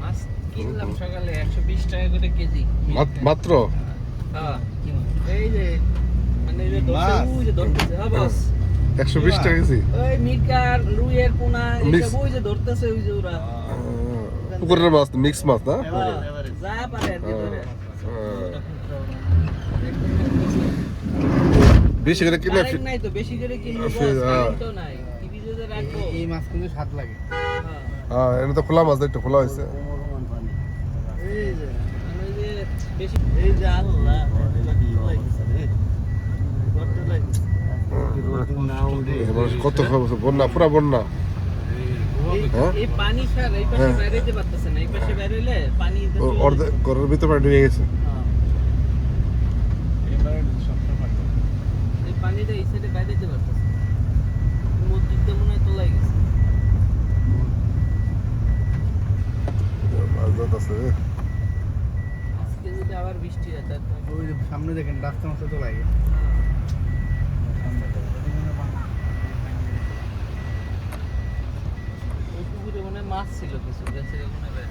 মাছ কিনলাম সকালে 120 টাকা করে কেজি মাত্র হ্যাঁ এই যে মানে এই যে ধরতেছে হ্যাঁ বস 120 টাকা কেজি ওই মিকার রুইয়ের পোনা এসব ওই যে ধরতেছে ওই যে ওরা পুকুরের মাছ মিক্স মাছ না যা পারে আর কি ধরে বেশি করে কিনে কারেন্ট নাই তো বেশি করে কিনবো বস কারেন্ট তো নাই টিভিতে যে রাখবো এই মাছ কিন্তু স্বাদ লাগে হ্যাঁ এটা তো খোলা মাছ একটু খোলা হয়েছে এই যে মানে যে বেশি এই যে আল্লাহ কত বন্যা পুরা বন্যা এই পানি স্যার এই পাশে বেরোতে পারতেছে না এই পাশে বের হইলে পানি অর্ধেক ঘরের ভিতরে পানি ঢুকে গেছে এই পানিটা এই সাইডে বেরোতে পারতেছে মসজিদে মনে হয় তোলাই গেছে আজকে যদি আবার বৃষ্টি হয় তাহলে ওই সামনে দেখেন রাস্তার মধ্যে তো লাগে ওই পুকুরে মনে হয় মাছ ছিল কিছু গেছে মনে হয়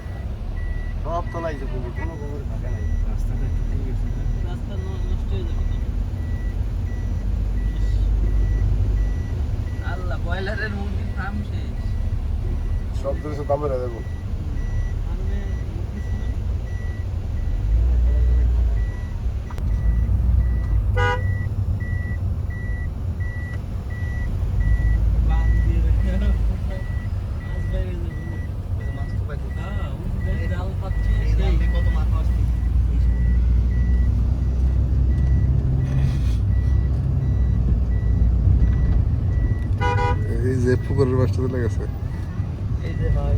সব তলাইছে পুকুর কোনো পুকুর ফাঁকা নাই রাস্তাটা একটু ঠিক আছে রাস্তা নষ্ট হয়ে যাবে তো আল্লাহ বয়লারের মুরগির ফার্ম শেষ সব কিছু দামে না দেবো এই যে পুকুরের মাছটা চলে গেছে এই যে ভাই